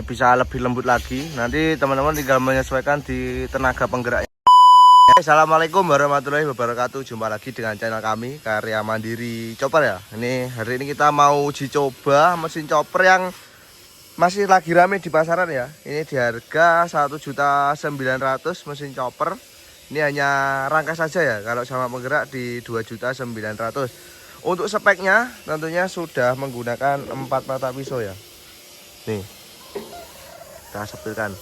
Ini bisa lebih lembut lagi. Nanti teman-teman tinggal menyesuaikan di tenaga penggeraknya. Assalamualaikum warahmatullahi wabarakatuh. Jumpa lagi dengan channel kami Karya Mandiri Chopper ya. Hari ini kita mau uji coba mesin chopper yang masih lagi rame di pasaran ya. Ini di harga 1.900.000 mesin chopper. Ini hanya rangka saja ya. Kalau sama penggerak di 2.900.000. Untuk speknya tentunya sudah menggunakan 4 mata pisau ya. Nih, kita sepilkan.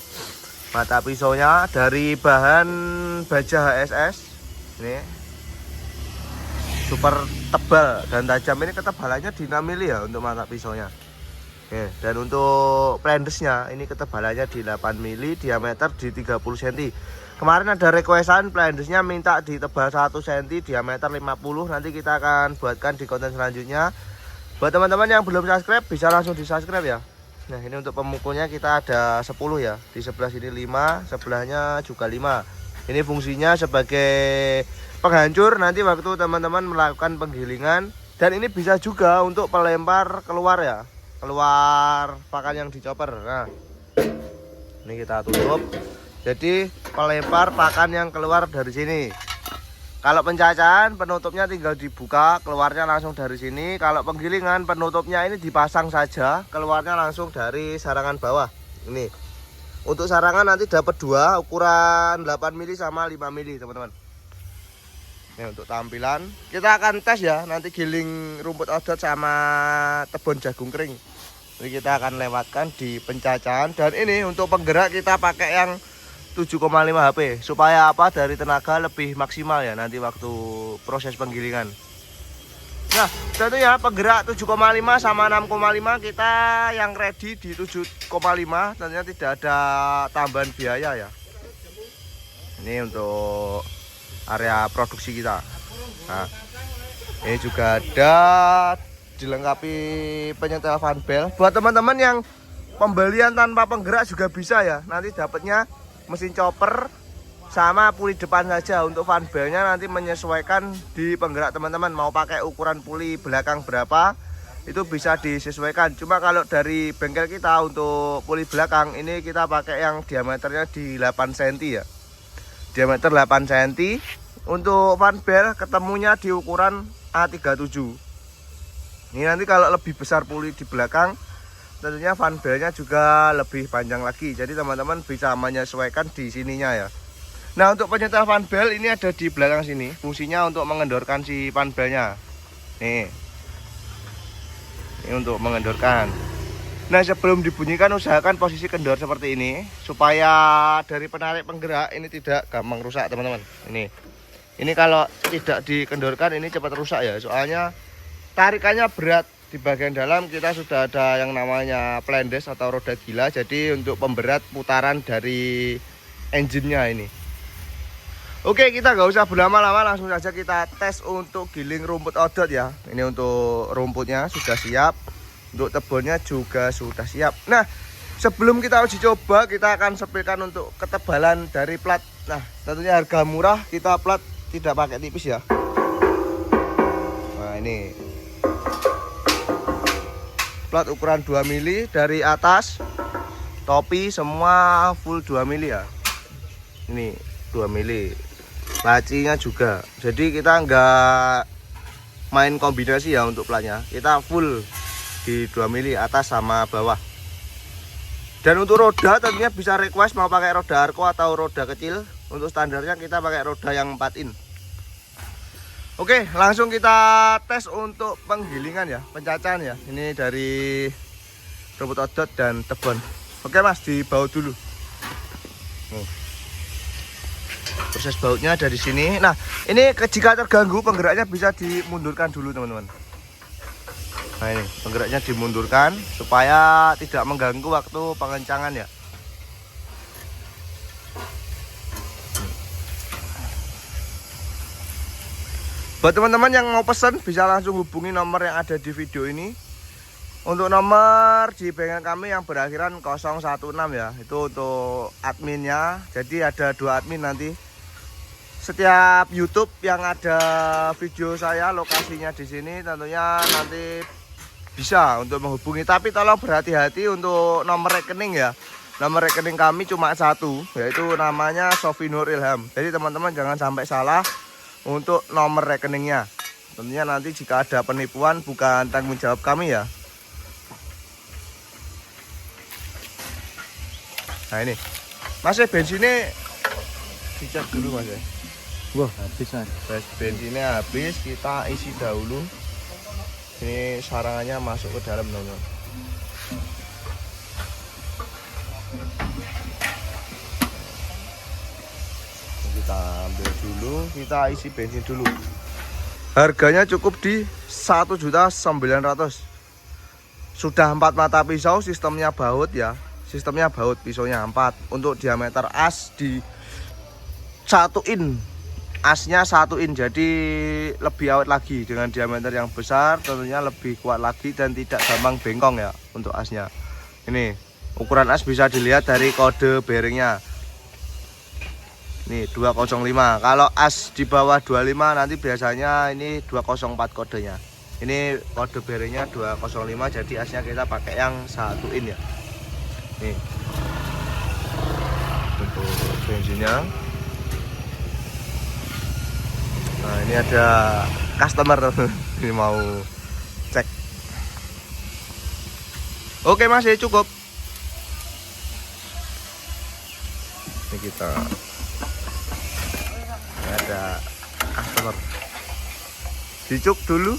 Mata pisaunya dari bahan baja HSS. Ini super tebal dan tajam. Ini ketebalannya di 6 mili ya untuk mata pisaunya. Oke, dan untuk plandesnya ini ketebalannya di 8 mili, diameter di 30 cm. Kemarin ada requestan plandesnya minta ditebal 1 cm, diameter 50. Nanti kita akan buatkan di konten selanjutnya. Buat teman-teman yang belum subscribe bisa langsung di subscribe ya. Nah, ini untuk pemukulnya kita ada 10 ya. Di sebelah sini 5, sebelahnya juga 5. Ini fungsinya sebagai penghancur nanti waktu teman-teman melakukan penggilingan. Dan ini bisa juga untuk pelempar keluar ya. Keluar pakan yang dicoper. Nah, ini kita tutup. Jadi pelempar pakan yang keluar dari sini. Kalau pencacahan penutupnya tinggal dibuka, keluarnya langsung dari sini. Kalau penggilingan penutupnya ini dipasang saja, keluarnya langsung dari sarangan bawah. Ini untuk sarangan nanti dapat 2 ukuran 8 mili sama 5 mili teman-teman. Ini untuk tampilan kita akan tes ya, nanti giling rumput odot sama tebon jagung kering. Jadi kita akan lewatkan di pencacahan. Dan ini untuk penggerak kita pakai yang 7,5 HP supaya apa, dari tenaga lebih maksimal ya nanti waktu proses penggilingan. Nah, tentunya penggerak 7,5 sama 6,5 kita yang ready di 7,5. Tentunya tidak ada tambahan biaya ya. Ini untuk area produksi kita. Nah, ini juga ada dilengkapi penyetel fan belt. Buat teman-teman yang pembelian tanpa penggerak juga bisa ya. Nanti dapatnya mesin chopper sama puli depan saja. Untuk fan beltnya nanti menyesuaikan di penggerak teman-teman. Mau pakai ukuran puli belakang berapa itu bisa disesuaikan. Cuma kalau dari bengkel kita untuk puli belakang ini kita pakai yang diameternya di 8 cm ya. Diameter 8 cm. Untuk fan belt ketemunya di ukuran A37. Ini nanti kalau lebih besar puli di belakang tentunya fan beltnya juga lebih panjang lagi. Jadi teman-teman bisa menyesuaikan di sininya ya. Nah, untuk penyetel fan belt ini ada di belakang sini. Fungsinya untuk mengendorkan si fan beltnya. Nih. Ini untuk mengendorkan. Nah, sebelum dibunyikan usahakan posisi kendor seperti ini supaya dari penarik penggerak ini tidak gampang rusak teman-teman. Ini kalau tidak dikendorkan ini cepat rusak ya. Soalnya tarikannya berat. Di bagian dalam kita sudah ada yang namanya plendes atau roda gila. Jadi untuk pemberat putaran dari engine-nya ini. Oke, kita nggak usah berlama-lama, langsung saja kita tes untuk giling rumput odot ya. Ini untuk rumputnya sudah siap, untuk tebonnya juga sudah siap. Nah, sebelum kita uji coba kita akan sepilkan untuk ketebalan dari plat. Nah, tentunya harga murah, kita plat tidak pakai tipis ya. Nah, ini plat ukuran 2 mili dari atas topi semua full 2 mili ya. Ini 2 mili. Lacinya juga. Jadi kita enggak main kombinasi ya untuk platnya. Kita full di 2 mili atas sama bawah. Dan untuk roda tentunya bisa request mau pakai roda Arco atau roda kecil. Untuk standarnya kita pakai roda yang 4 in. Oke, langsung kita tes untuk penggilingan ya, pencacahan ya. Ini dari rumput odot dan tebon. Oke Mas, dibaut dulu. Proses bautnya dari sini. Nah, ini jika terganggu penggeraknya bisa dimundurkan dulu teman-teman. Nah, ini penggeraknya dimundurkan supaya tidak mengganggu waktu pengencangan ya. Buat teman-teman yang mau pesan bisa langsung hubungi nomor yang ada di video ini. Untuk nomor di bengkel kami yang berakhiran 016 ya, itu untuk adminnya. Jadi ada 2 admin nanti. Setiap YouTube yang ada video saya lokasinya di sini tentunya nanti bisa untuk menghubungi, tapi tolong berhati-hati untuk nomor rekening ya. Nomor rekening kami cuma satu, yaitu namanya Sofi Nur Ilham. Jadi teman-teman jangan sampai salah untuk nomor rekeningnya. Tentunya nanti jika ada penipuan bukan tanggung jawab kami ya. Nah ini Mas, bensinnya dicek dulu Mas ya. Wah, habis Mas. Bensinnya habis, kita isi dahulu. Ini sarangannya masuk ke dalam teman-teman. Kita ambil dulu, kita isi bensin dulu. Harganya cukup di 1.900.000. Sudah 4 mata pisau, sistemnya baut ya. Sistemnya baut, pisaunya 4. Untuk diameter as di 1 in. Asnya 1 in, jadi lebih awet lagi. Dengan diameter yang besar tentunya lebih kuat lagi dan tidak gampang bengkong ya untuk asnya. Ini ukuran as bisa dilihat dari kode bearingnya. Ini 205. Kalau as di bawah 25 nanti biasanya ini 204 kodenya. Ini kode bearingnya 205, jadi asnya kita pakai yang 1 in ya. Nih untuk bensinnya. Nah ini ada customer ini mau cek. Oke Mas, ya cukup. Ini kita ada customer dicuk dulu.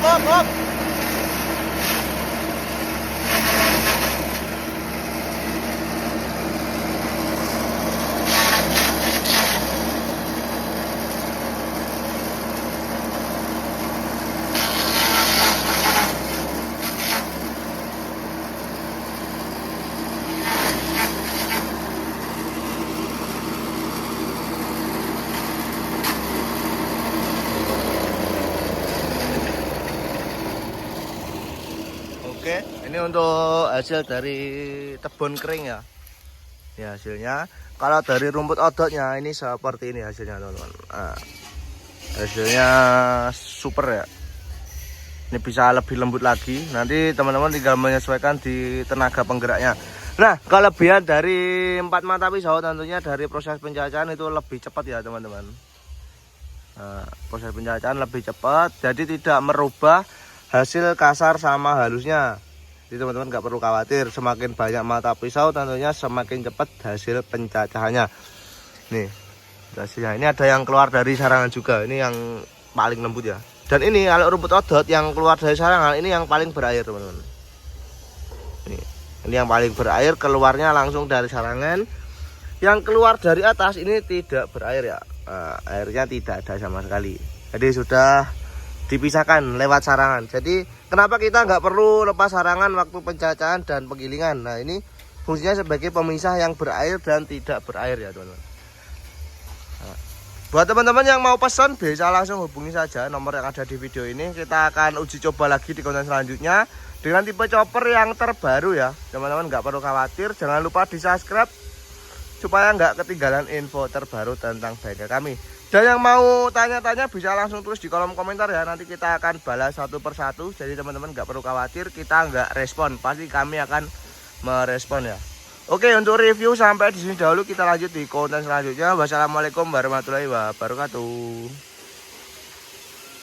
Op. Oke, ini untuk hasil dari tebon kering ya. Ya hasilnya. Kalau dari rumput odotnya ini seperti ini hasilnya teman-teman. Nah, hasilnya super ya. Ini bisa lebih lembut lagi. Nanti teman-teman tinggal menyesuaikan di tenaga penggeraknya. Nah, kelebihan dari 4 mata pisau tentunya dari proses pencacahan itu lebih cepat ya teman-teman. Nah, proses pencacahan lebih cepat, jadi tidak merubah hasil kasar sama halusnya. Jadi teman-teman nggak perlu khawatir, semakin banyak mata pisau tentunya semakin cepat hasil pencacahannya. Nih hasilnya, ini ada yang keluar dari sarangan juga, ini yang paling lembut ya. Dan ini kalau rumput odot yang keluar dari sarangan ini yang paling berair teman-teman. Ini yang paling berair, keluarnya langsung dari sarangan. Yang keluar dari atas ini tidak berair ya. Nah, airnya tidak ada sama sekali. Jadi sudah dipisahkan lewat sarangan. Jadi kenapa kita nggak perlu lepas sarangan waktu pencacahan dan penggilingan? Nah ini fungsinya sebagai pemisah yang berair dan tidak berair ya teman-teman. Nah, Buat teman-teman yang mau pesan bisa langsung hubungi saja nomor yang ada di video ini. Kita akan uji coba lagi di konten selanjutnya dengan tipe chopper yang terbaru ya. Teman-teman nggak perlu khawatir, jangan lupa di subscribe supaya nggak ketinggalan info terbaru tentang bengkel kami. Dan yang mau tanya-tanya bisa langsung tulis di kolom komentar ya. Nanti kita akan balas satu persatu. Jadi teman-teman nggak perlu khawatir, kita nggak respon, pasti kami akan merespon ya. Oke, untuk review sampai di sini dahulu, kita lanjut di konten selanjutnya. Wassalamualaikum warahmatullahi wabarakatuh.